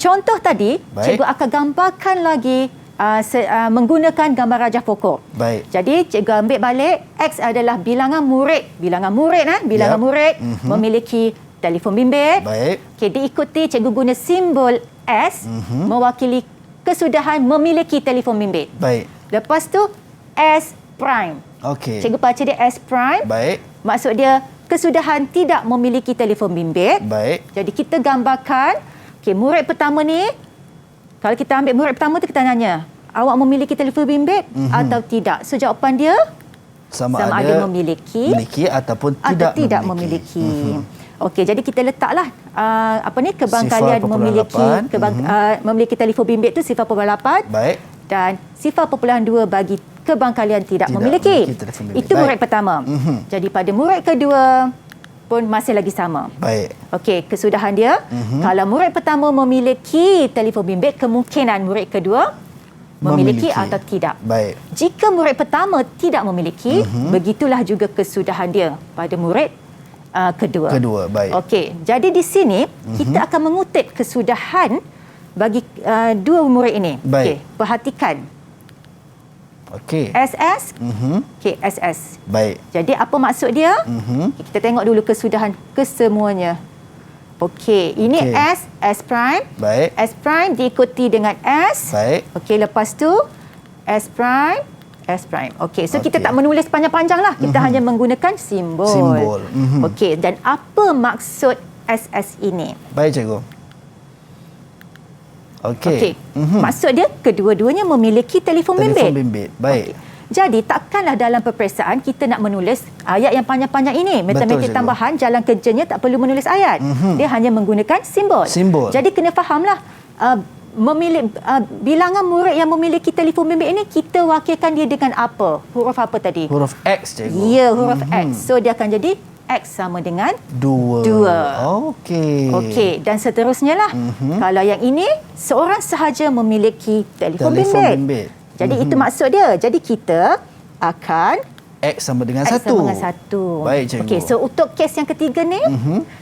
Contoh tadi, cikgu akan gambarkan lagi menggunakan gambar rajah pokok. Baik. Jadi cikgu ambil balik X adalah bilangan murid murid memiliki telefon bimbit. Baik. Okey, diikuti cikgu guna simbol S mewakili kesudahan memiliki telefon bimbit. Baik. Lepas tu S prime. Okey. Cikgu baca dia S prime. Baik. Maksud dia kesudahan tidak memiliki telefon bimbit. Baik. Jadi kita gambarkan, okey, murid pertama ni, kalau kita ambil murid pertama tu kita tanya, awak memiliki telefon bimbit atau tidak? So jawapan dia Sama ada memiliki ataupun atau tidak memiliki. Okey, jadi kita letaklah kebarangkalian memiliki telefon bimbit tu 0.8. Baik. Dan 0.2 bagi kebarangkalian tidak memiliki. Itu murid pertama. Jadi pada murid kedua pun masih lagi sama. Baik. Okey, kesudahan dia. Kalau murid pertama memiliki telefon bimbit, kemungkinan murid kedua memiliki atau tidak. Baik. Jika murid pertama tidak memiliki, begitulah juga kesudahan dia pada murid kedua. Baik. Okey, jadi di sini kita akan mengutip kesudahan bagi 2 murid ini. Baik. Okey, perhatikan. Okey. SS. Okey, SS. Baik. Jadi apa maksud dia? Okay, kita tengok dulu kesudahan kesemuanya. Okey, ini S prime. Baik. S prime diikuti dengan S. Baik. Okey, lepas tu S prime, S prime. Okey, so kita tak menulis panjang-panjang lah. Kita hanya menggunakan simbol. Okey, dan apa maksud SS ini? Baik, cikgu. Okey. Maksud dia kedua-duanya memiliki telefon bimbit. Telefon bimbit. Baik. Jadi takkanlah dalam peperiksaan kita nak menulis ayat yang panjang-panjang ini. Matematik tambahan, jalan kerjanya tak perlu menulis ayat. Dia hanya menggunakan simbol. Jadi kena fahamlah bilangan murid yang memiliki telefon bimbit ini kita wakilkan dia dengan apa? Huruf apa tadi? Huruf X, cikgu. Ya, huruf X. So dia akan jadi X sama dengan 2. Okey, dan seterusnya lah. Kalau yang ini seorang sahaja memiliki telefon bimbit. Jadi itu maksud dia. Jadi kita akan X sama dengan 1. X sama dengan 1. Baik, cikgu. Okey, so untuk kes yang ketiga ni,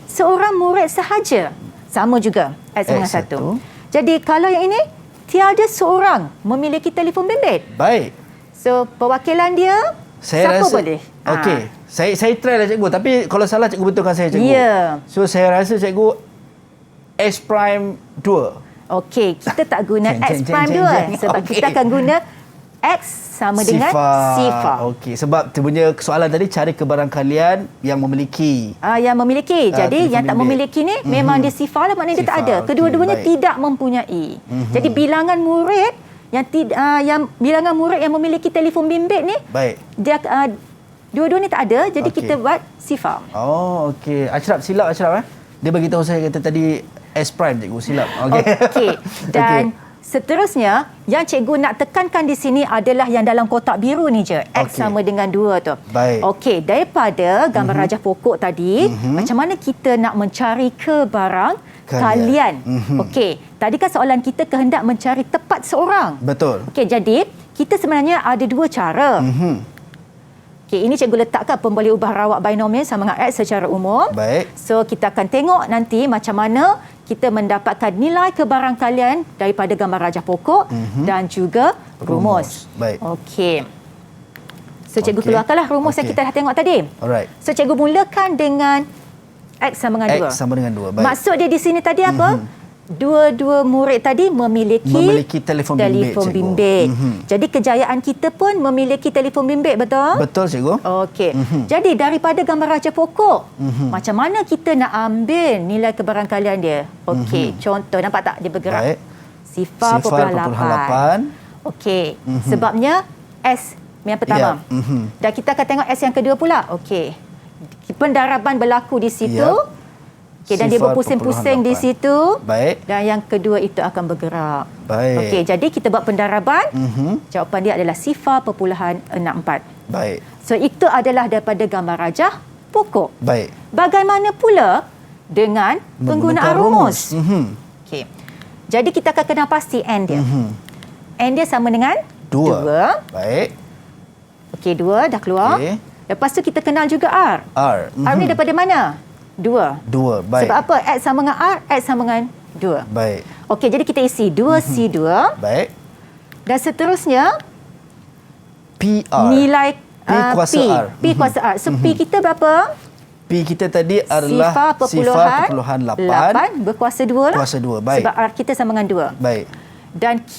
seorang murid sahaja sama juga X sama dengan 1. Jadi kalau yang ini tiada seorang memiliki telefon bimbit. Baik. So perwakilan dia siapa boleh? Okey. Saya try lah, cikgu. Tapi kalau salah, cikgu betulkan saya, cikgu. Ya. So saya rasa, cikgu, S prime 2. Okey, kita tak guna X prime 2 sebab kita akan guna X sama dengan sifar. Okey, sebab tu punya soalan tadi cari kebarangkalian yang memiliki. Yang memiliki. Jadi yang tak memiliki ni memang dia sifar lah, maknanya dia tak ada. Kedua-duanya tidak mempunyai. Jadi bilangan murid yang bilangan murid yang memiliki telefon bimbit ni, dia dua-duanya tak ada. Jadi kita buat sifar. Oh, okey. Ashraf, silap Ashraf. Dia bagi tahu saya kata tadi S prime, cikgu, silap. Okey. Dan seterusnya yang cikgu nak tekankan di sini adalah yang dalam kotak biru ni je. X sama dengan 2 tu. Baik. Okey, daripada gambar rajah pokok tadi, macam mana kita nak mencari kebarangkalian? Okey, tadi kan soalan kita kehendak mencari tepat seorang. Betul. Okey, jadi kita sebenarnya ada 2 cara. Okey, ini cikgu letakkan pemboleh ubah rawak binomial sama dengan X secara umum. Baik. So kita akan tengok nanti macam mana kita mendapatkan nilai kebarangkalian daripada gambar rajah pokok dan juga rumus. Baik. Okey. So cikgu keluarkanlah rumus yang kita dah tengok tadi. Alright. So cikgu mulakan dengan X sama dengan 2. X sama dengan 2. Baik. Maksud dia di sini tadi apa? Dua-dua murid tadi memiliki telefon bimbit. Jadi kejayaan kita pun memiliki telefon bimbit, betul? Betul, cikgu. Okey. Jadi daripada gambar rajah pokok, macam mana kita nak ambil nilai kebarangkalian dia? Okey, contoh nampak tak dia bergerak? Baik. Sifar 8. Okey. Sebabnya S yang pertama. Dan kita akan tengok S yang kedua pula. Okey. Pendaraban berlaku di situ. Okay, dan dia berpusing-pusing di situ. Baik. Dan yang kedua itu akan bergerak. Baik. Okey, jadi kita buat pendaraban. Jawapan dia adalah sifar 0.64. Baik. So itu adalah daripada gambar rajah pokok. Baik. Bagaimana pula dengan penggunaan rumus? Okey. Jadi kita akan kenal pasti N dia. N dia sama dengan 2. Baik. Okey, 2 dah keluar. Okay. Lepas tu kita kenal juga R. R ni daripada mana? 2. Baik. Sebab apa? X sama dengan R, X sama dengan 2. Baik. Okey, jadi kita isi 2C2. Baik. Dan seterusnya PR. Nilai P kuasa R. P kuasa R. So P kita berapa? P kita tadi adalah sifar 0.8 berkuasa 2 lah. Kuasa 2. Baik. Sebab R kita sama dengan 2. Baik. Dan Q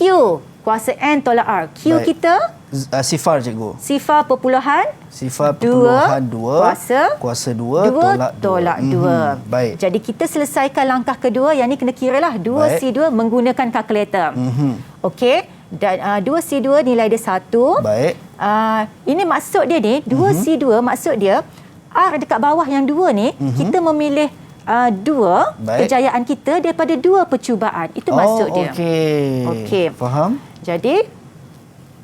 kuasa N tolak R. Q baik. kita sifar, cikgu. Sifar 2 kuasa 2 tolak 2. Baik. Jadi kita selesaikan langkah kedua, yang ni kena kiralah 2C2 menggunakan kalkulator. Okey. Dan 2C2 nilai dia 1. Baik. Ini maksud dia ni 2C2 maksud dia R dekat bawah yang 2 ni kita memilih 2 kejayaan kita daripada 2 percubaan. Itu maksud dia. Okey. Faham? Jadi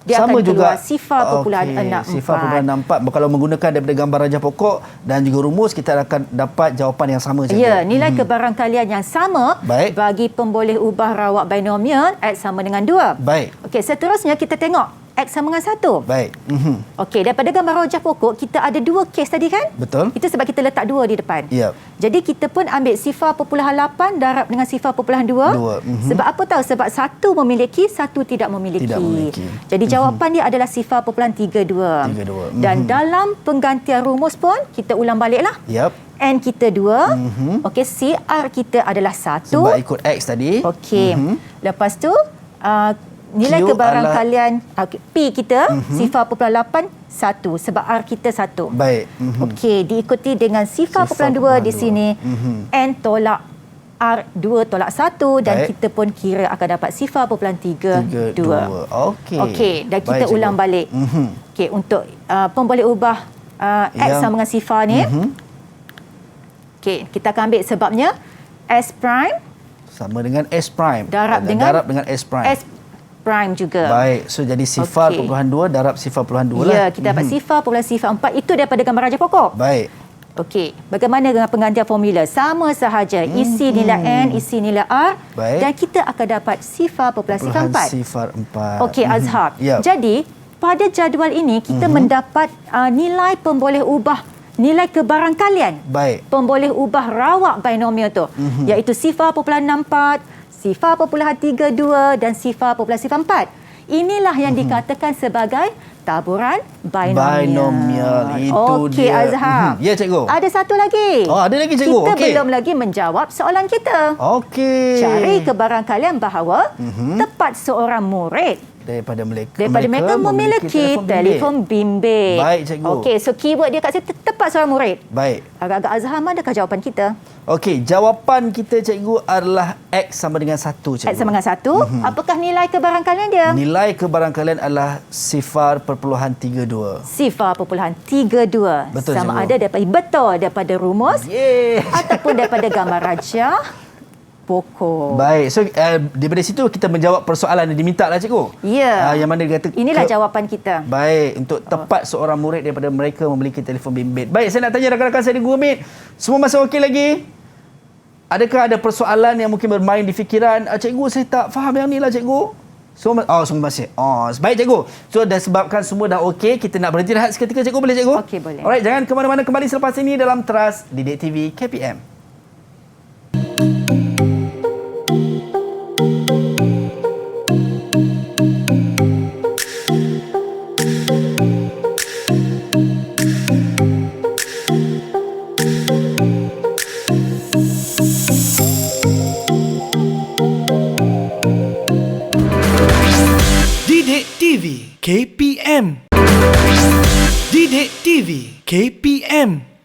dia sama akan juga keluar sifar 0.64. Sifar 0.64. Kalau menggunakan daripada gambar rajah pokok dan juga rumus, kita akan dapat jawapan yang sama. Ya, nilai kebarangkalian yang sama bagi pemboleh ubah rawak binomial X sama dengan 2. Baik. Okey, seterusnya kita tengok X sama dengan 1. Baik. Okey, daripada gambar rajah pokok kita ada 2 kes tadi kan? Betul. Itu sebab kita letak 2 di depan. Yep. Jadi kita pun ambil sifar 0.8 darab dengan sifar 0.2. Sebab apa tahu? Sebab 1 memiliki, 1 tidak memiliki. Jadi jawapan dia adalah sifar 0.32. Dan dalam penggantian rumus pun kita ulang baliklah. Yep. N kita 2. Okey, CR kita adalah 1. Sebab ikut X tadi. Okey. Lepas tu Nilai Q kebarangkalian P kita 0.81 sebab R kita 1. Baik. Okey, diikuti dengan 0.2 di sini. N tolak R 2 tolak 1 dan Baik. kita pun kira akan dapat 0.32. Okey, dan kita Baik, ulang cikgu. balik. Okey, untuk pemboleh ubah X sama dengan sifar ni. Okey, kita akan ambil sebabnya S prime sama dengan S prime. darab Dan dengan darab dengan S prime. S prime juga. Baik, so jadi sifar Okey. perpuluhan 2 darab sifar perpuluhan 2 lah. Ya, kita dapat 0.04 itu daripada gambar raja pokok. Baik. Okey, bagaimana dengan penggantian formula? Sama sahaja, isi nilai N, isi nilai R. Baik. Dan kita akan dapat 0.04. Sifar 4. Okey, Azhar. Ya. Jadi, pada jadual ini kita mendapat nilai pemboleh ubah, nilai kebarangkalian. Baik. Pemboleh ubah rawak binomial tu, iaitu 0.64, 0.32 dan 0.04. Inilah yang dikatakan sebagai taburan binomial. Itu Okey, dia. Azhar. Ya, cikgu. Ada satu lagi. Oh, ada lagi, cikgu. Kita Okey. belum lagi menjawab soalan kita. Okey. Cari kebarangkalian bahawa tepat seorang murid daripada mereka memiliki telefon bimbit. Baik, cikgu. Okey, so keyword dia kat situ tepat seorang murid. Baik. Agak-agak Azhar, adakah jawapan kita? Okey, jawapan kita, cikgu, adalah X sama dengan 1, cikgu. X sama dengan 1. Apakah nilai kebarangkalian dia? Nilai kebarangkalian adalah 0.32. 0.32. Betul, sama cikgu. ada daripada rumus ataupun daripada gambar raja pokok. Baik, so daripada situ kita menjawab persoalan yang diminta lah, cikgu. Ya. Yang mana dia kata Inilah jawapan kita. Baik, untuk tepat seorang murid daripada mereka memiliki telefon bimbit. Baik, saya nak tanya rakan-rakan saya di Google Meet. Semua masih okey lagi? Adakah ada persoalan yang mungkin bermain di fikiran? Cikgu, saya tak faham yang ni lah, cikgu. Semua masih. Baik, cikgu. So, dah sebabkan semua dah okey, kita nak berhenti rehat seketika, cikgu. Boleh, cikgu? Okey, boleh. Alright, jangan ke mana-mana, kembali selepas ini dalam Teras Didik TV KPM. Didik TV KPM. Didik TV KPM.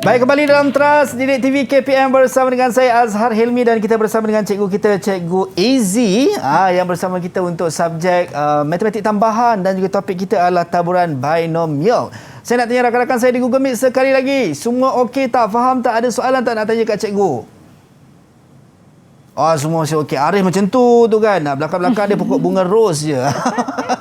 Baik, kembali dalam Teras Didik TV KPM bersama dengan saya Azhar Hilmi dan kita bersama dengan cikgu kita, Cikgu Easy, yang bersama kita untuk subjek matematik tambahan dan juga topik kita adalah taburan binomial. Saya nak tanya rakan-rakan saya di Google Meet sekali lagi. Semua okey tak? Faham tak? Ada soalan tak nak tanya kat cikgu? Semua masih okey. Arif macam tu kan. Belakang-belakang dia pokok bunga rose je.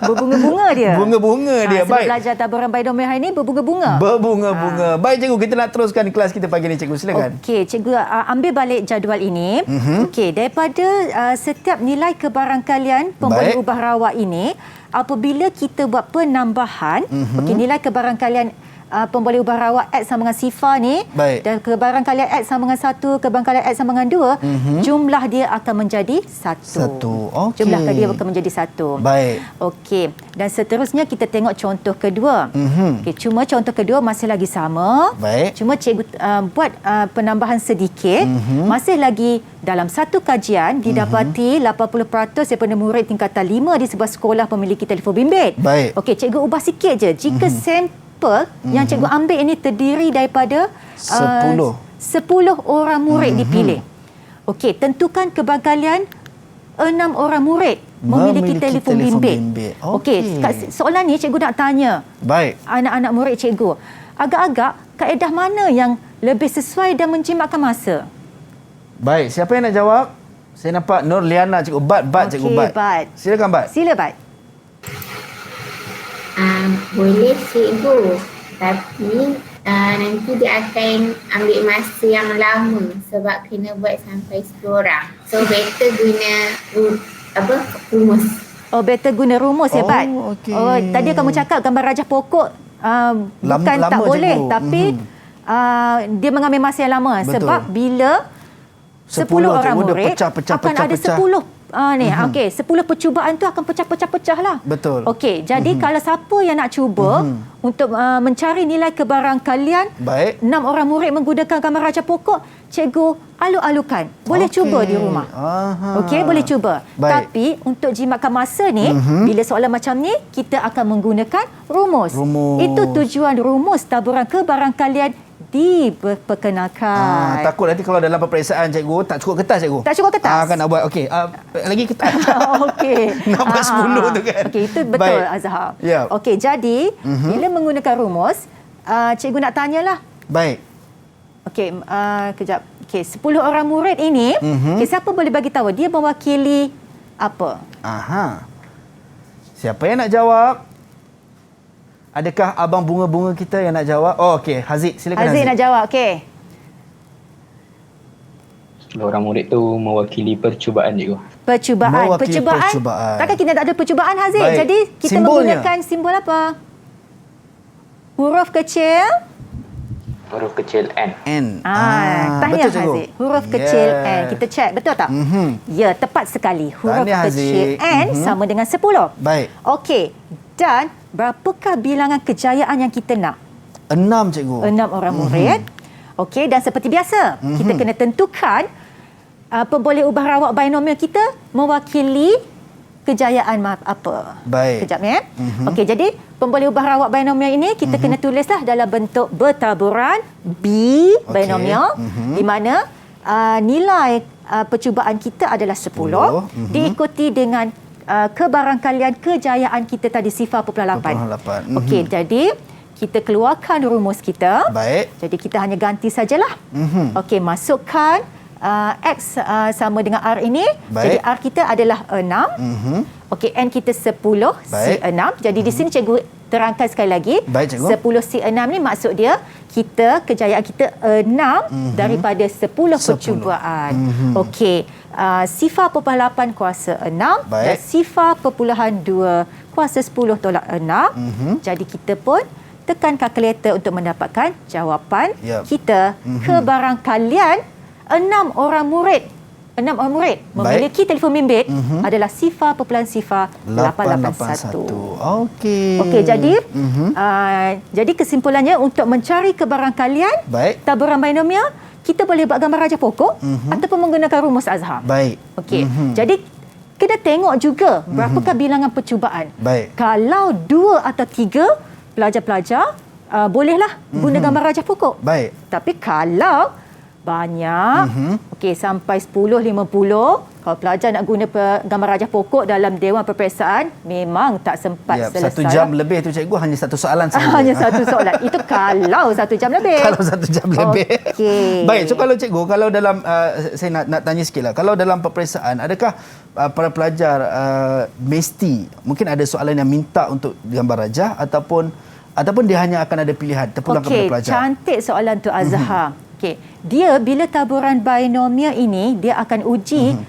Berbunga-bunga dia. Bunga-bunga dia. Sebab Baik. belajar taburan binomial hari ini berbunga-bunga. Berbunga-bunga. Baik, cikgu, kita nak teruskan kelas kita pagi ni, cikgu. Silakan. Okey, cikgu ambil balik jadual ini. Okey, daripada setiap nilai kebarangkalian pemboleh ubah rawak ini, apabila kita buat penambahan, okey, nilai kebarangkalian pemboleh ubah rawak X sama dengan sifar ni, dan kebarangkalian X sama dengan 1, kebarangkalian X sama dengan 2, jumlah dia akan menjadi 1. Okey. Jumlah dia akan menjadi 1. Baik. Okey, dan seterusnya kita tengok contoh kedua. Okey, cuma contoh kedua masih lagi sama. Baik. Cuma cikgu buat penambahan sedikit. Masih lagi dalam satu kajian didapati 80% daripada murid tingkatan 5 di sebuah sekolah memiliki telefon bimbit. Baik. Okey, cikgu ubah sikit je. Jika sampel yang cikgu ambil ini terdiri daripada 10 orang murid dipilih. Okey, tentukan kebarangkalian 6 orang murid memiliki telefon bimbit. Okey, soalan ni cikgu nak tanya. Baik. Anak-anak murid cikgu, agak-agak kaedah mana yang lebih sesuai dan menjimatkan masa? Baik, siapa yang nak jawab? Saya nampak Nur Liana, cikgu. Bat, cikgu. Bat. Silakan, Bat. Sila, Bat. Boleh, cikgu. Tapi nanti dia akan ambil masa yang lama sebab kena buat sampai 10 orang. So better guna rumus. Oh, better guna rumus ya, Bat. Okey. Oh, tadi kamu cakap gambar rajah pokok bukan lama tak boleh, cikgu. tapi dia mengambil masa yang lama. Betul. Sebab bila 10 orang cikgu, dia murid akan ada 10 okey, 10 percubaan tu akan pecah lah. Betul. Okey, jadi kalau siapa yang nak cuba untuk mencari nilai kebarang kalian, Baik. 6 orang murid menggunakan gambar rajah pokok, cikgu alu-alukan. Boleh cuba di rumah. Okey, boleh cuba. Baik. Tapi untuk jimatkan masa ni, bila soalan macam ni, kita akan menggunakan rumus. Itu tujuan rumus taburan kebarang kalian diperkenalkan. Takut nanti kalau dalam peperiksaan cikgu tak cukup kertas cikgu. Tak cukup kertas. Kan nak buat okey. Lagi kertas. Okey. Nak buat 10 tu kan. Okey, itu betul Azhar. Yep. Okey, jadi bila menggunakan rumus, cikgu nak tanyalah. Baik. Okey, kejap. Okey, 10 orang murid ini, okey, siapa boleh bagi tahu dia mewakili apa? Siapa yang nak jawab? Adakah abang bunga-bunga kita yang nak jawab? Oh, okey. Haziq, silakan Haziq nak jawab, okey. 10 orang murid tu mewakili percubaan cikgu. Percubaan. Mewakili percubaan. Takkan kita tak ada percubaan, Haziq? Baik. Jadi kita Simbolnya. menggunakan simbol apa? Huruf kecil. Huruf kecil N. Tahniah betul, cikgu. Haziq. Huruf kecil N. Kita cek, betul tak? Ya, tepat sekali. Huruf Tahniah, kecil Haziq. N sama dengan 10. Baik. Okey. Dan berapakah bilangan kejayaan yang kita nak? 6 cikgu. 6 orang murid. Okey, dan seperti biasa, kita kena tentukan pemboleh ubah rawak binomial kita mewakili kejayaan apa. Baik. Kejap ya. Okey, jadi pemboleh ubah rawak binomial ini kita kena tulislah dalam bentuk bertaburan B binomial di mana nilai percubaan kita adalah 10 diikuti dengan kebarangkalian kejayaan kita tadi 0.8. Okey, jadi kita keluarkan rumus kita. Baik. Jadi kita hanya ganti sajalah. Okey, masukkan X sama dengan R ini. Baik. Jadi R kita adalah 6. Okey, N kita 10, Baik. C6. Jadi di sini cikgu terangkan sekali lagi. Baik, cikgu. 10 C6 ni maksud dia kejayaan kita 6 daripada 10 percubaan. Okey, 0.8 kuasa 6 Baik. dan 0.2 kuasa 10 tolak 6. Jadi kita pun tekan kalkulator untuk mendapatkan jawapan kita. Kebarang kalian 6 orang murid memiliki telefon bimbit adalah 0.881. Okey. Okey, jadi kesimpulannya untuk mencari kebarang kalian taburan binomial, kita boleh buat gambar rajah pokok ataupun menggunakan rumus Azhar. Baik. Okey. Jadi kena tengok juga berapakah bilangan percubaan. Baik. Kalau 2 atau 3 pelajar-pelajar bolehlah guna gambar rajah pokok. Baik. Tapi kalau banyak, okey, sampai 10, 50, kalau pelajar nak guna gambar rajah pokok dalam Dewan Peperiksaan, memang tak sempat selesai. 1 jam lebih tu cikgu hanya satu soalan saja. Hanya satu soalan. Itu kalau 1 jam lebih. Kalau 1 jam lebih. Okey. Baik, so kalau cikgu, kalau dalam saya nak tanya sikitlah. Kalau dalam peperiksaan, adakah para pelajar mesti mungkin ada soalan yang minta untuk gambar rajah ataupun dia hanya akan ada pilihan terpulang kepada pelajar? Okey, cantik soalan tu Azhar. Okey, dia bila taburan binomial ini dia akan uji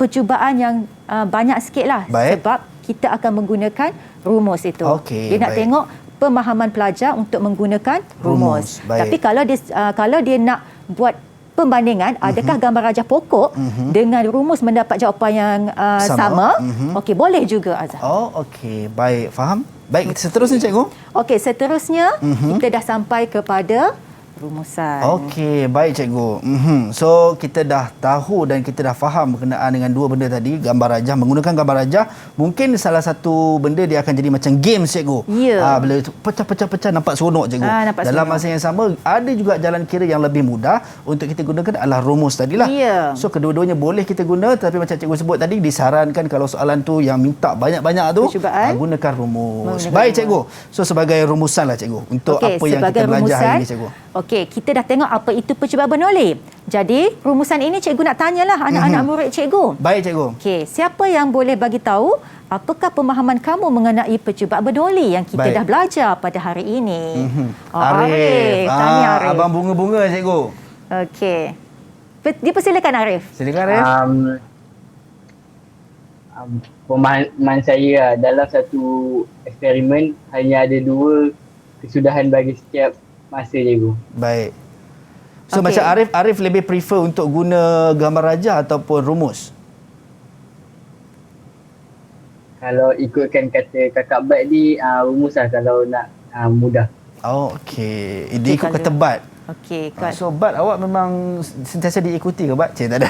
percubaan yang banyak sikitlah. Baik. Sebab kita akan menggunakan rumus itu. Okey, dia nak baik. tengok pemahaman pelajar untuk menggunakan rumus. Baik. Tapi kalau dia nak buat pembandingan adakah gambar rajah pokok dengan rumus mendapat jawapan yang sama, okey, boleh juga Azhar. Oh, okey. Baik, faham. Baik, seterusnya cikgu. Okey, seterusnya kita dah sampai kepada rumusan. Okey, baik cikgu. So, kita dah tahu dan kita dah faham berkenaan dengan dua benda tadi, gambar rajah, menggunakan gambar rajah. Mungkin salah satu benda dia akan jadi macam game cikgu. Ya. Bila pecah-pecah nampak seronok cikgu. Nampak Dalam seronok. masa yang sama, ada juga jalan kira yang lebih mudah untuk kita gunakan adalah rumus tadilah. Ya. So, kedua-duanya boleh kita guna, tapi macam cikgu sebut tadi, disarankan kalau soalan tu yang minta banyak-banyak tu, gunakan rumus. Baik cikgu. So, sebagai rumusan lah cikgu untuk Okey, apa yang kita belajar hari ini cikgu. Okey, kita dah tengok apa itu percubaan Bernoulli. Jadi, rumusan ini cikgu nak tanyalah anak-anak murid cikgu. Baik cikgu. Okey, siapa yang boleh bagi tahu apakah pemahaman kamu mengenai percubaan Bernoulli yang kita dah belajar pada hari ini? Arif. Tanya Arif. Abang bunga-bunga cikgu. Okey. Dipersilakan Arif. Silakan Arif. pemahaman saya dalam satu eksperimen hanya ada 2 kesudahan bagi setiap masa cikgu. Baik. So macam Arif lebih prefer untuk guna gambar rajah ataupun rumus? Kalau ikutkan kata Kakak Bat ni, rumus lah kalau nak mudah. Oh, okey. Dia ikut ketebat. Okey, so Bat awak memang sentiasa diikuti ke Bat? Tak ada.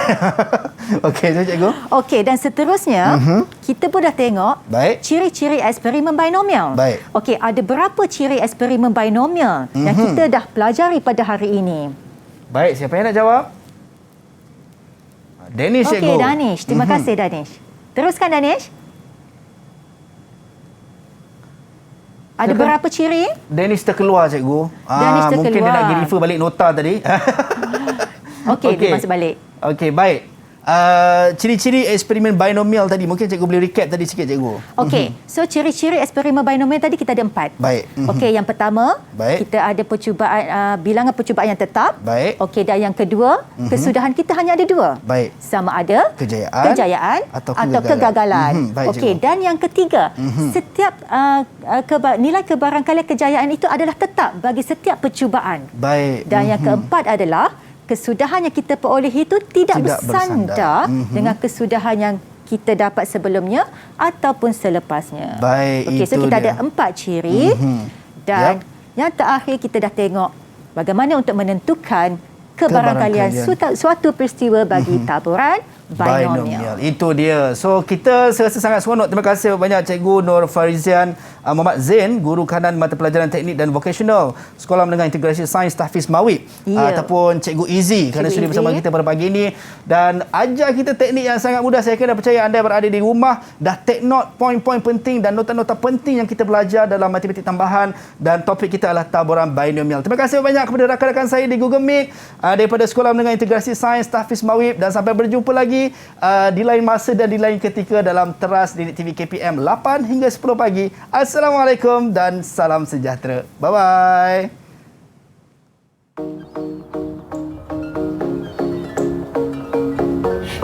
Okey, so cikgu. Okey, dan seterusnya kita pun dah tengok ciri-ciri eksperimen binomial. Baik. Okey, ada berapa ciri eksperimen binomial yang kita dah pelajari pada hari ini? Baik, siapa yang nak jawab? Danish, cikgu. Okey, Danish. Terima kasih, Danish. Teruskan, Danish. Ada berapa ciri? Dennis terkeluar, cikgu. Dennis terkeluar. Mungkin dia nak pergi refer balik nota tadi. Okey, dia masuk balik. Okey, baik. Ciri-ciri eksperimen binomial tadi, mungkin cikgu boleh recap tadi sikit, cikgu. Okey, so ciri-ciri eksperimen binomial tadi kita ada 4. Baik. Okey, yang pertama, kita ada percubaan bilangan percubaan yang tetap. Baik. Okey, dan yang kedua, kesudahan kita hanya ada 2. Baik. Sama ada kejayaan atau kegagalan. Okey, dan yang ketiga, setiap nilai kebarangkalian kejayaan itu adalah tetap bagi setiap percubaan. Baik. Dan yang keempat adalah kesudahan yang kita peroleh itu tidak bersandar dengan kesudahan yang kita dapat sebelumnya ataupun selepasnya. Baik, okey, so kita ada 4 ciri dan yang terakhir kita dah tengok bagaimana untuk menentukan kebarangkalian suatu peristiwa bagi taburan binomial. Itu dia. So kita serasa sangat seronok. Terima kasih banyak Cikgu Nur Farizian Muhammad Zain, guru kanan mata pelajaran teknik dan vokasional Sekolah Menengah Integrasi Sains Tahfiz Mawib, ataupun Cikgu Izzy kerana sudi bersama kita pada pagi ini dan ajar kita teknik yang sangat mudah. Saya kira percaya anda berada di rumah dah take note poin-poin penting dan nota-nota penting yang kita belajar dalam matematik tambahan dan topik kita adalah taburan binomial. Terima kasih banyak kepada rakan-rakan saya di Google Meet daripada Sekolah Menengah Integrasi Sains Tahfiz Mawib dan sampai berjumpa lagi di lain masa dan di lain ketika dalam Teras Didik TV KPM 8 hingga 10 pagi. Assalamualaikum dan salam sejahtera. Bye-bye.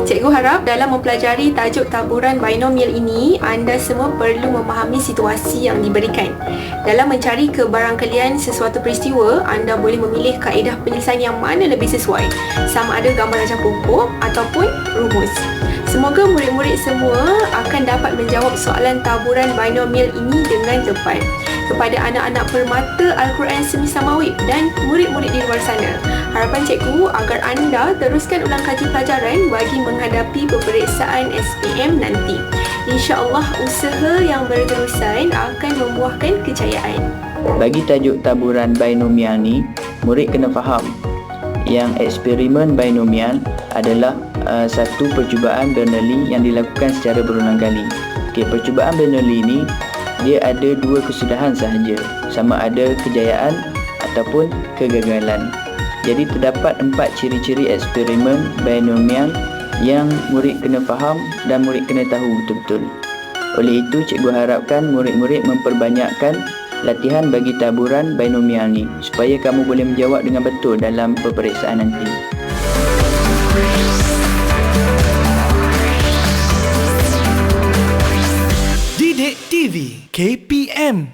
Cikgu harap dalam mempelajari tajuk taburan binomial ini, anda semua perlu memahami situasi yang diberikan. Dalam mencari kebarangkalian sesuatu peristiwa, anda boleh memilih kaedah penyelesaian yang mana lebih sesuai, sama ada gambar rajah pokok ataupun rumus. Semoga murid-murid semua akan dapat menjawab soalan taburan binomial ini dengan tepat. Kepada anak-anak permata Al-Quran Semisal Mawib dan murid-murid di luar sana, harapan cikgu agar anda teruskan ulang kaji pelajaran bagi menghadapi peperiksaan SPM nanti. InsyaAllah usaha yang berterusan akan membuahkan kejayaan. Bagi tajuk taburan binomial ni, murid kena faham yang eksperimen binomial adalah satu percubaan Bernoulli yang dilakukan secara berulang kali. Okey, percubaan Bernoulli ni dia ada 2 kesudahan sahaja, sama ada kejayaan ataupun kegagalan. Jadi terdapat 4 ciri-ciri eksperimen binomial yang murid kena faham dan murid kena tahu betul-betul. Oleh itu, cikgu harapkan murid-murid memperbanyakkan latihan bagi taburan binomial ni supaya kamu boleh menjawab dengan betul dalam peperiksaan nanti. Didik TV KPM